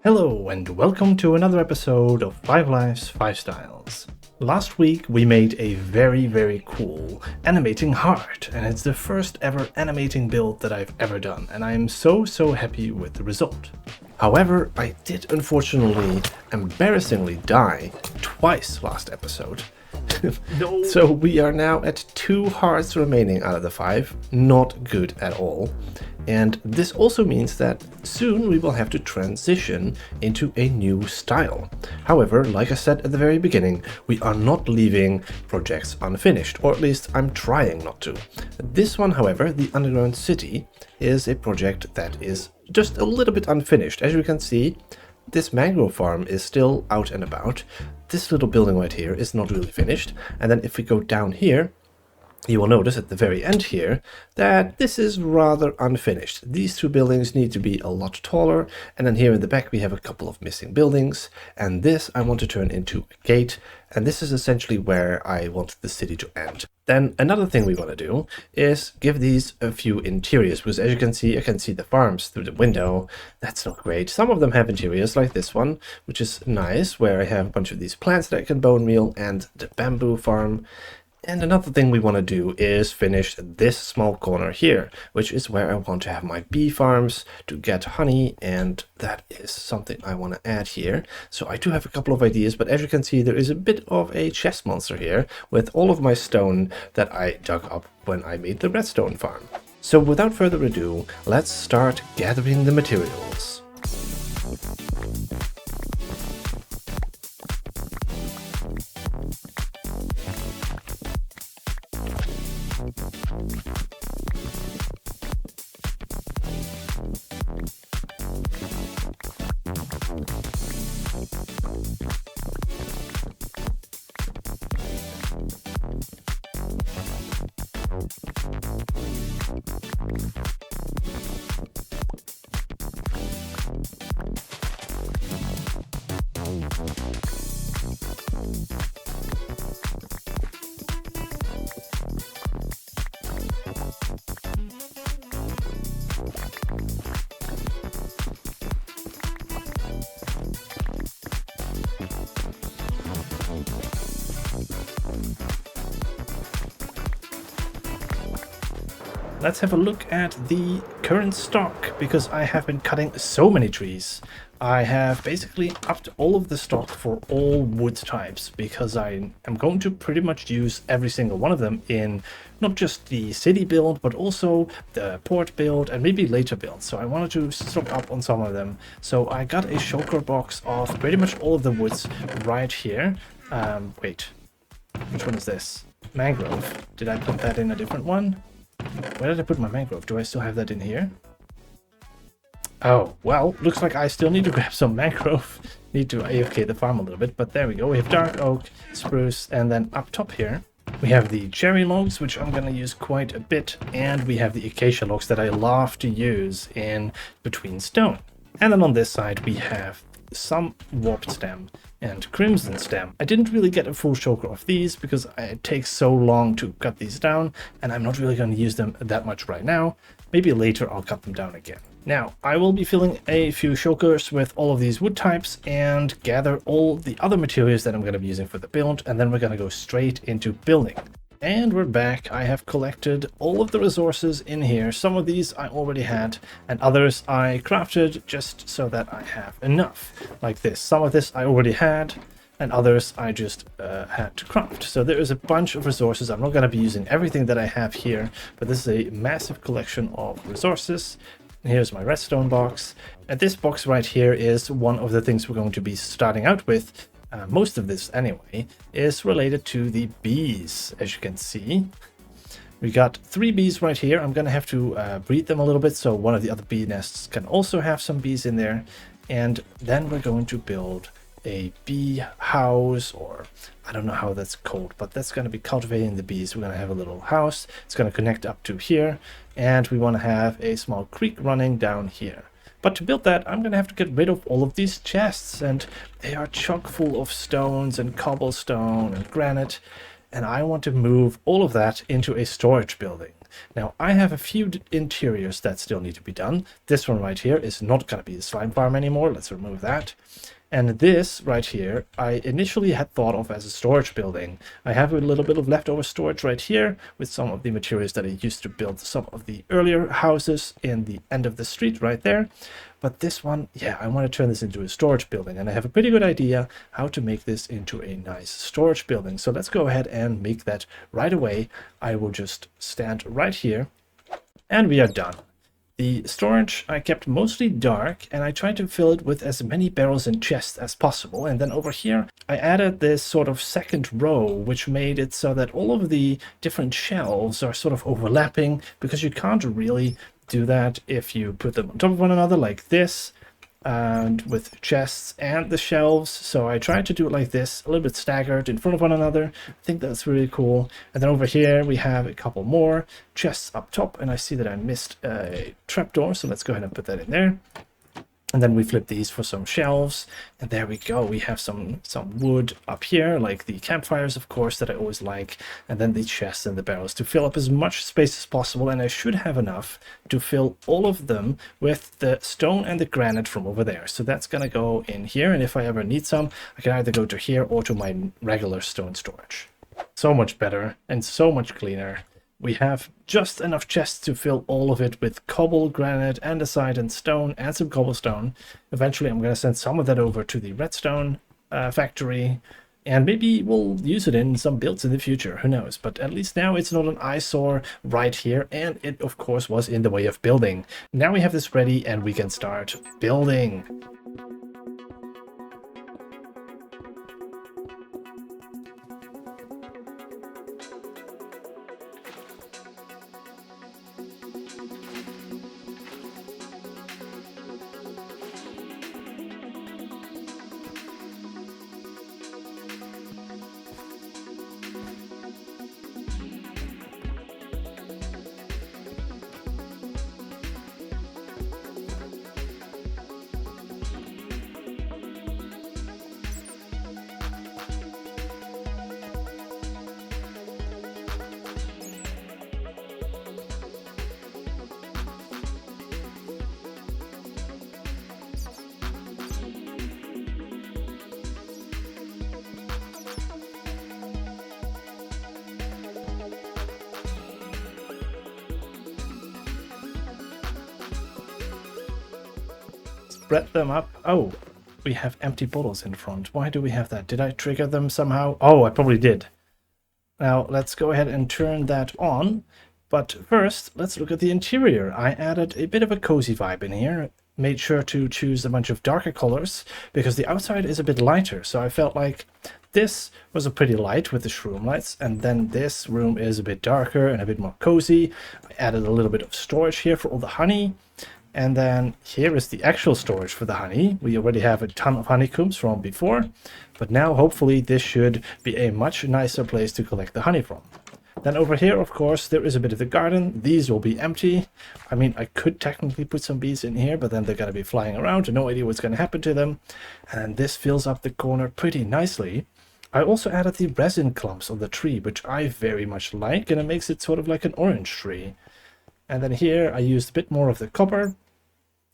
Hello and welcome to another episode of 5 Lives, 5 Styles. Last week we made a very cool animating heart, and it's the first ever animating build that I've ever done, and I am so happy with the result. However, I did unfortunately embarrassingly die twice last episode. No. So we are now at 2 hearts remaining out of the 5, not good at all. And this also means that soon we will have to transition into a new style. However, like I said at the very beginning, we are not leaving projects unfinished, or at least I'm trying not to. This one, however, the Underground City, is a project that is just a little bit unfinished. As you can see, this mangrove farm is still out and about. This little building right here is not really finished. And then if we go down here, you will notice at the very end here that this is rather unfinished. These 2 buildings need to be a lot taller, and then here in the back we have a couple of missing buildings, and this I want to turn into a gate, and this is essentially where I want the city to end. Then another thing we want to do is give these a few interiors, because as you can see, I can see the farms through the window. That's not great. Some of them have interiors like this one, which is nice, where I have a bunch of these plants that I can bone meal, and the bamboo farm. And another thing we want to do is finish this small corner here, which is where I want to have my bee farms to get honey, and that is something I want to add here. So I do have a couple of ideas, but as you can see, there is a bit of a chest monster here with all of my stone that I dug up when I made the redstone farm. So without further ado, let's start gathering the materials. Let's have a look at the current stock, because I have been cutting so many trees. I have basically upped all of the stock for all wood types, because I am going to pretty much use every single one of them in not just the city build, but also the port build and maybe later builds. So I wanted to stock up on some of them. So I got a shulker box of pretty much all of the woods right here. Wait, which one is this? Mangrove. Did I put that in a different one? Where did I put my mangrove? Do I still have that in here? Oh, well, looks like I still need to grab some mangrove. Need to AFK the farm a little bit, but there we go. We have dark oak, spruce, and then up top here, we have the cherry logs, which I'm going to use quite a bit, and we have the acacia logs that I love to use in between stone. And then on this side, we have some warped stem and crimson stem. I didn't really get a full shulker of these because it takes so long to cut these down, and I'm not really going to use them that much right now. Maybe later I'll cut them down again. Now, I will be filling a few shulkers with all of these wood types and gather all the other materials that I'm going to be using for the build, and then we're going to go straight into building. And we're back. I have collected all of the resources in here. Some of these I already had, and others I crafted just so that I have enough. Like this. Some of this I already had, and others I just had to craft. So there is a bunch of resources. I'm not going to be using everything that I have here, but this is a massive collection of resources. And here's my redstone box. And this box right here is one of the things we're going to be starting out with. Most of this anyway is related to the bees. As you can see, we got 3 bees right here. I'm gonna have to breed them a little bit so one of the other bee nests can also have some bees in there, and then we're going to build a bee house, or I don't know how that's called, but that's going to be cultivating the bees. We're going to have a little house. It's going to connect up to here, and we want to have a small creek running down here. But to build that, I'm going to have to get rid of all of these chests, and they are chock full of stones and cobblestone and granite, and I want to move all of that into a storage building. Now, I have a few interiors that still need to be done. This one right here is not going to be a slime farm anymore. Let's remove that. And this right here, I initially had thought of as a storage building. I have a little bit of leftover storage right here with some of the materials that I used to build some of the earlier houses in the end of the street right there. But this one, yeah, I want to turn this into a storage building, and I have a pretty good idea how to make this into a nice storage building. So let's go ahead and make that right away. I will just stand right here, and we are done. The storage I kept mostly dark, and I tried to fill it with as many barrels and chests as possible. And then over here, I added this sort of second row, which made it so that all of the different shelves are sort of overlapping, because you can't really do that if you put them on top of one another like this, and with chests and the shelves. So I tried to do it like this, a little bit staggered in front of one another. I think that's really cool. And then over here we have a couple more chests up top, and I see that I missed a trapdoor, so let's go ahead and put that in there. And then we flip these for some shelves, and there we go. We have some wood up here, like the campfires, of course, that I always like, and then the chests and the barrels to fill up as much space as possible. And I should have enough to fill all of them with the stone and the granite from over there. So that's gonna go in here, and if I ever need some, I can either go to here or to my regular stone storage. So much better and so much cleaner. We have just enough chests to fill all of it with cobble, granite, andesite, and stone, and some cobblestone. Eventually, I'm going to send some of that over to the redstone factory, and maybe we'll use it in some builds in the future. Who knows? But at least now it's not an eyesore right here, and it, of course, was in the way of building. Now we have this ready, and we can start building. Spread them up. Oh, we have empty bottles in front. Why do we have that? Did I trigger them somehow? Oh, I probably did. Now let's go ahead and turn that on. But first, let's look at the interior. I added a bit of a cozy vibe in here. Made sure to choose a bunch of darker colors because the outside is a bit lighter. So I felt like this was a pretty light with the shroom lights, and then this room is a bit darker and a bit more cozy. I added a little bit of storage here for all the honey. And then here is the actual storage for the honey. We already have a ton of honeycombs from before, but now hopefully this should be a much nicer place to collect the honey from. Then over here, of course, there is a bit of the garden. These will be empty. I mean, I could technically put some bees in here, but then they're going to be flying around and no idea what's going to happen to them. And this fills up the corner pretty nicely. I also added the resin clumps on the tree, which I very much like, and it makes it sort of like an orange tree. And then here I used a bit more of the copper.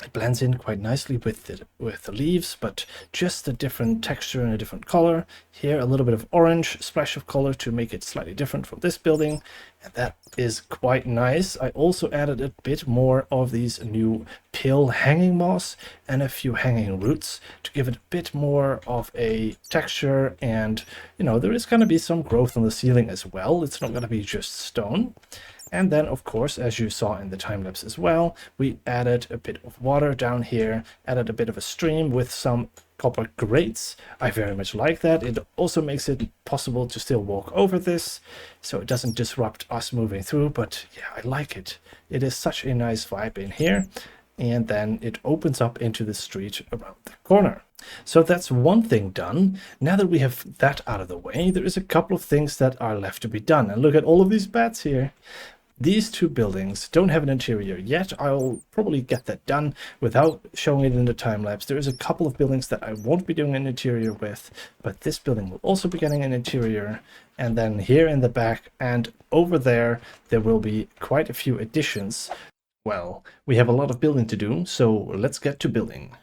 It blends in quite nicely with the leaves, but just a different texture and a different color. Here a little bit of orange splash of color to make it slightly different from this building, and that is quite nice. I also added a bit more of these new pill hanging moss and a few hanging roots to give it a bit more of a texture, and you know, there is going to be some growth on the ceiling as well. It's not going to be just stone. And then, of course, as you saw in the time-lapse as well, we added a bit of water down here, added a bit of a stream with some copper grates. I very much like that. It also makes it possible to still walk over this, so it doesn't disrupt us moving through, but yeah, I like it. It is such a nice vibe in here. And then it opens up into the street around the corner. So that's one thing done. Now that we have that out of the way, there is a couple of things that are left to be done. And look at all of these bats here. These two buildings don't have an interior yet. I'll probably get that done without showing it in the time lapse. There is a couple of buildings that I won't be doing an interior with, but this building will also be getting an interior. And then here in the back and over there, there will be quite a few additions. Well, we have a lot of building to do, so let's get to building.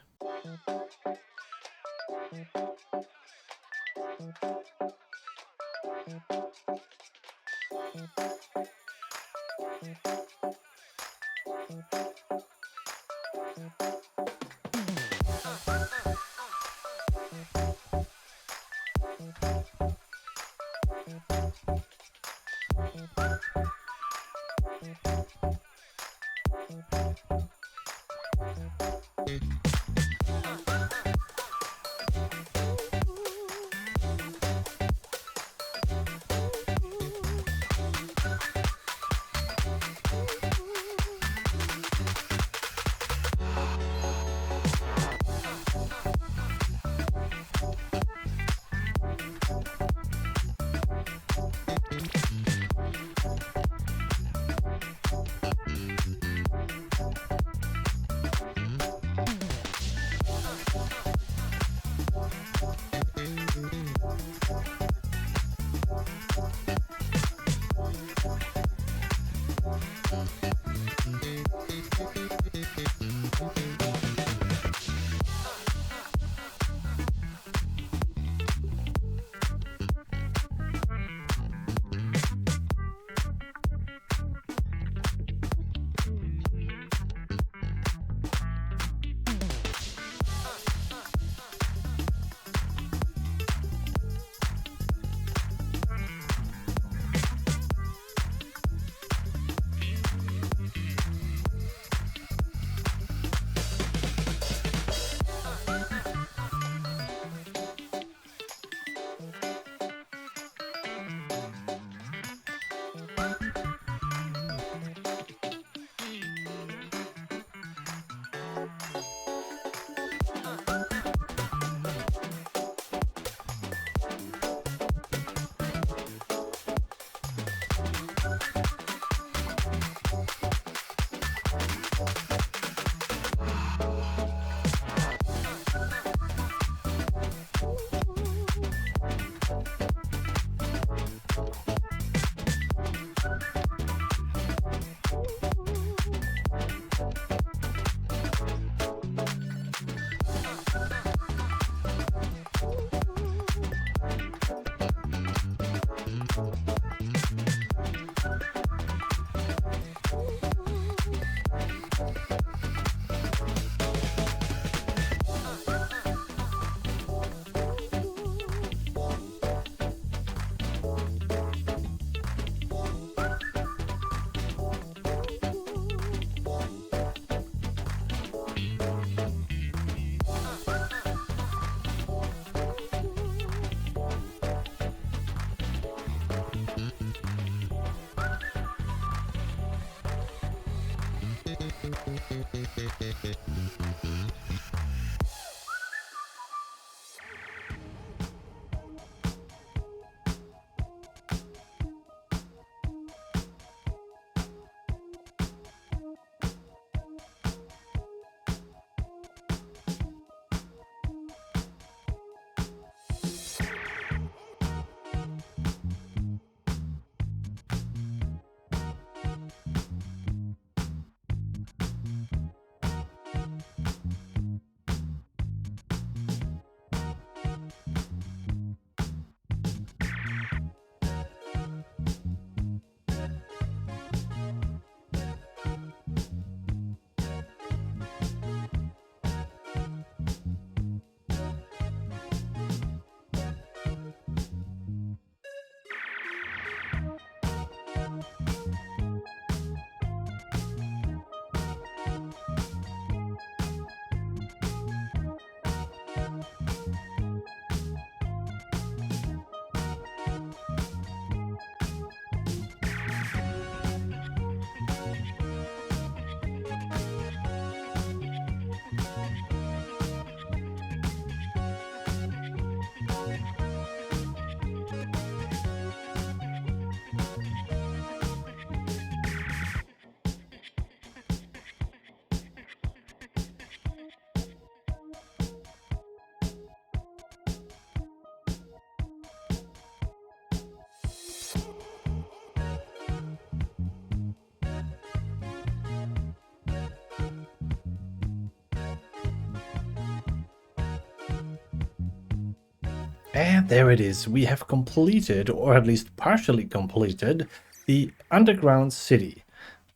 And there it is. We have completed, or at least partially completed, the underground city.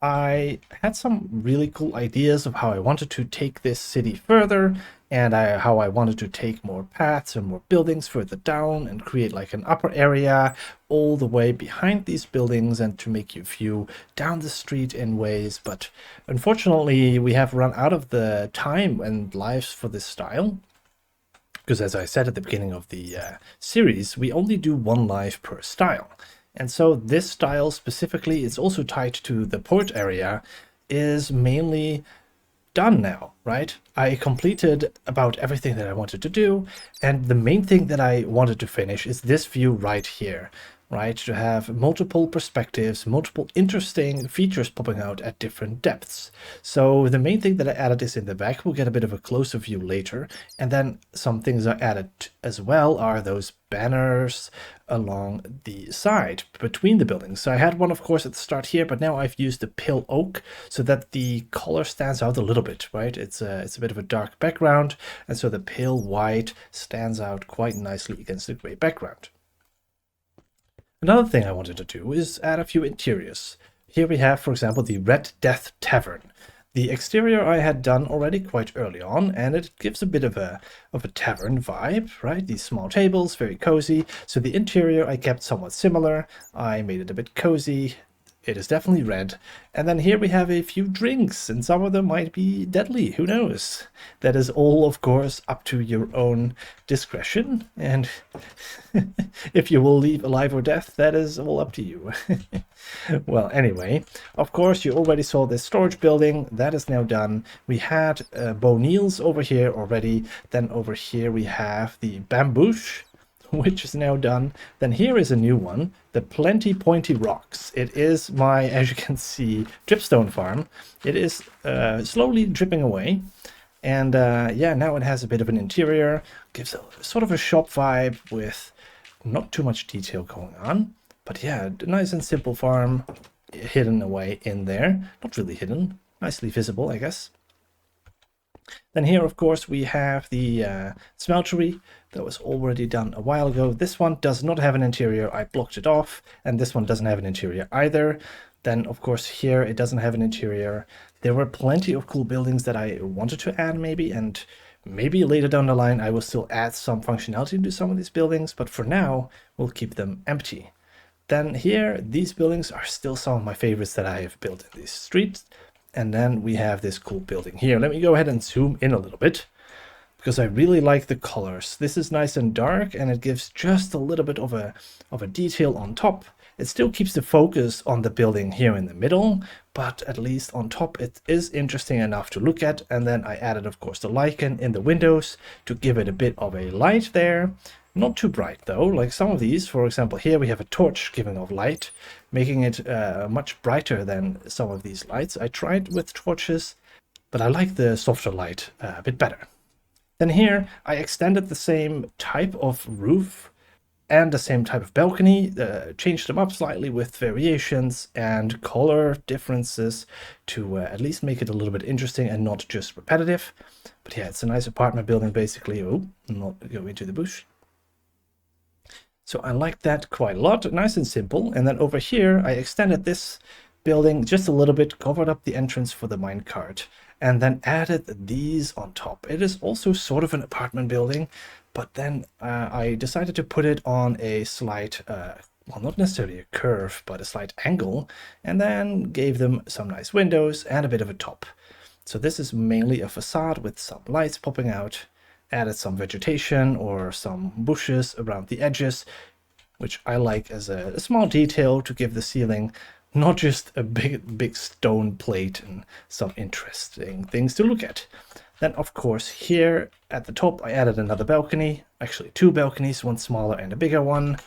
I had some really cool ideas of how I wanted to take this city further, and how I wanted to take more paths and more buildings further down and create like an upper area all the way behind these buildings and to make you view down the street in ways. But unfortunately, we have run out of the time and lives for this style. Because as I said at the beginning of the series, we only do one live per style. And so this style specifically is also tied to the port area, is mainly done now, right? I completed about everything that I wanted to do, and the main thing that I wanted to finish is this view right here, right? To have multiple perspectives, multiple interesting features popping out at different depths. So the main thing that I added is in the back. We'll get a bit of a closer view later. And then some things I added as well are those banners along the side between the buildings. So I had one, of course, at the start here, but now I've used the pale oak so that the color stands out a little bit, right? It's a bit of a dark background, and so the pale white stands out quite nicely against the gray background. Another thing I wanted to do is add a few interiors. Here we have, for example, the Red Death Tavern. The exterior I had done already quite early on, and it gives a bit of a tavern vibe, right? These small tables, very cozy. So the interior I kept somewhat similar. I made it a bit cozy. It is definitely red. And then here we have a few drinks, and some of them might be deadly, who knows? That is all, of course, up to your own discretion, and if you will leave alive or death, that is all up to you. Well, anyway, of course, you already saw this storage building. That is now done. We had Bo'Neill's over here already. Then over here we have the Bamboosh, which is now done. Then here is a new one, the Plenty Pointy Rocks. It is my, as you can see, dripstone farm. It is slowly dripping away. And yeah, now it has a bit of an interior, gives a sort of a shop vibe with not too much detail going on. But yeah, nice and simple farm hidden away in there. Not really hidden, nicely visible, I guess. Then here, of course, we have the smeltery that was already done a while ago. This one does not have an interior. I blocked it off, and this one doesn't have an interior either. Then, of course, here it doesn't have an interior. There were plenty of cool buildings that I wanted to add maybe, and maybe later down the line I will still add some functionality to some of these buildings, but for now, we'll keep them empty. Then here, these buildings are still some of my favorites that I have built in these streets. And then we have this cool building here. Let me go ahead and zoom in a little bit, because I really like the colors. This is nice and dark, and it gives just a little bit of a detail on top. It still keeps the focus on the building here in the middle, but at least on top it is interesting enough to look at. And then I added, of course, the lichen in the windows to give it a bit of a light there. Not too bright though, like some of these. For example, here we have a torch giving off light, making it much brighter than some of these lights. I tried with torches, but I like the softer light a bit better. Then here I extended the same type of roof and the same type of balcony, changed them up slightly with variations and color differences to at least make it a little bit interesting and not just repetitive. But yeah, it's a nice apartment building basically. Oh, not going into the bush. So I like that quite a lot, nice and simple. And then over here, I extended this building just a little bit, covered up the entrance for the minecart, and then added these on top. It is also sort of an apartment building, but then I decided to put it on a slight, well, not necessarily a curve, but a slight angle, and then gave them some nice windows and a bit of a top. So this is mainly a facade with some lights popping out. Added some vegetation or some bushes around the edges, which I like as a small detail to give the ceiling not just a big stone plate and some interesting things to look at. Then, of course, here at the top, I added another balcony, actually two balconies, one smaller and a bigger one.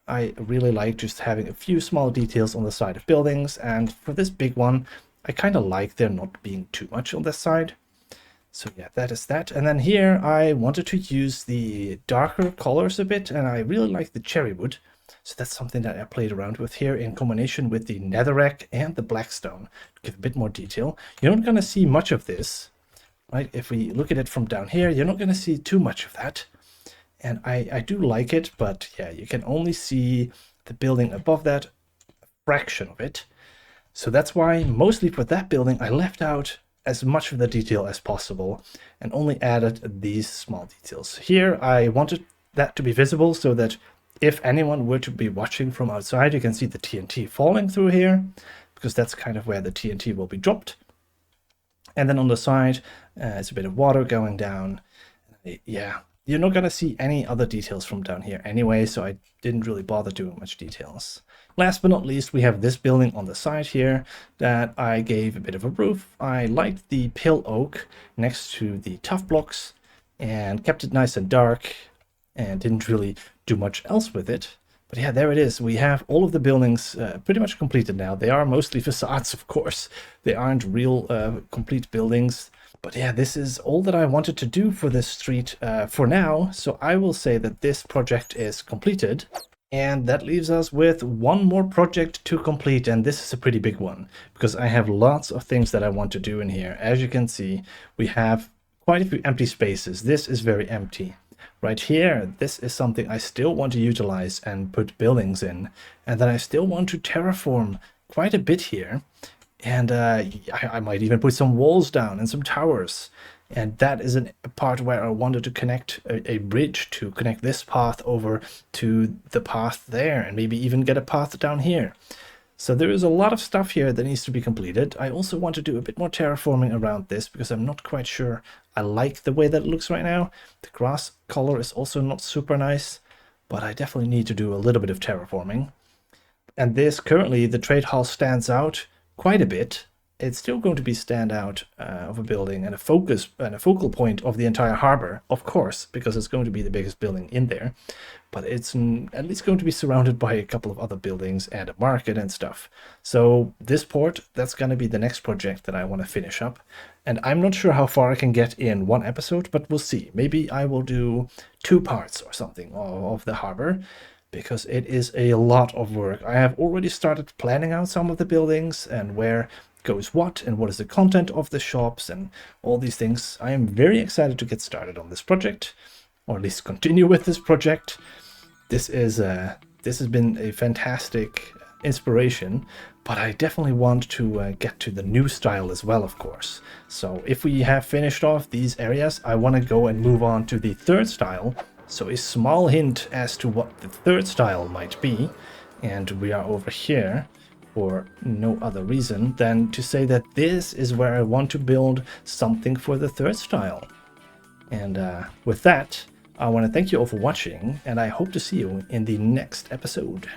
I really like just having a few small details on the side of buildings, and for this big one, I kind of like there not being too much on this side. So yeah, that is that. And then here I wanted to use the darker colors a bit, and I really like the cherry wood. So that's something that I played around with here in combination with the netherrack and the blackstone to give a bit more detail. You're not going to see much of this, right? If we look at it from down here, you're not going to see too much of that. And I do like it, but yeah, you can only see the building above that, a fraction of it. So that's why, mostly for that building, I left out as much of the detail as possible and only added these small details. Here, I wanted that to be visible so that if anyone were to be watching from outside, you can see the TNT falling through here, because that's kind of where the TNT will be dropped. And then on the side, it's a bit of water going down. Yeah, you're not going to see any other details from down here anyway, so I didn't really bother doing much details. Last but not least, we have this building on the side here that I gave a bit of a roof. I liked the pale oak next to the tough blocks and kept it nice and dark and didn't really do much else with it. But yeah, there it is. We have all of the buildings pretty much completed now. They are mostly facades, of course. They aren't real complete buildings. But yeah, this is all that I wanted to do for this street for now. So I will say that this project is completed. And that leaves us with one more project to complete, and this is a pretty big one, because I have lots of things that I want to do in here. As you can see, we have quite a few empty spaces. This is very empty. Right here, this is something I still want to utilize and put buildings in, and then I still want to terraform quite a bit here. And I might even put some walls down and some towers. And that is a part where I wanted to connect a bridge to connect this path over to the path there, and maybe even get a path down here. So there is a lot of stuff here that needs to be completed. I also want to do a bit more terraforming around this, because I'm not quite sure I like the way that it looks right now. The grass color is also not super nice, but I definitely need to do a little bit of terraforming. And this, currently, the trade hall stands out quite a bit. It's still going to be standout of a building and a focus and a focal point of the entire harbor, of course, because it's going to be the biggest building in there. But it's at least going to be surrounded by a couple of other buildings and a market and stuff. So this port, that's going to be the next project that I want to finish up. And I'm not sure how far I can get in one episode, but we'll see. Maybe I will do 2 parts or something of the harbor, because it is a lot of work. I have already started planning out some of the buildings and where goes what and what is the content of the shops and all these things. I am very excited to get started on this project, or at least continue with this project. This has been a fantastic inspiration, but I definitely want to get to the new style as well, of course. So if we have finished off these areas, I want to go and move on to the third style. So a small hint as to what the third style might be, and we are over here for no other reason than to say that this is where I want to build something for the third style. And with that, I want to thank you all for watching, and I hope to see you in the next episode.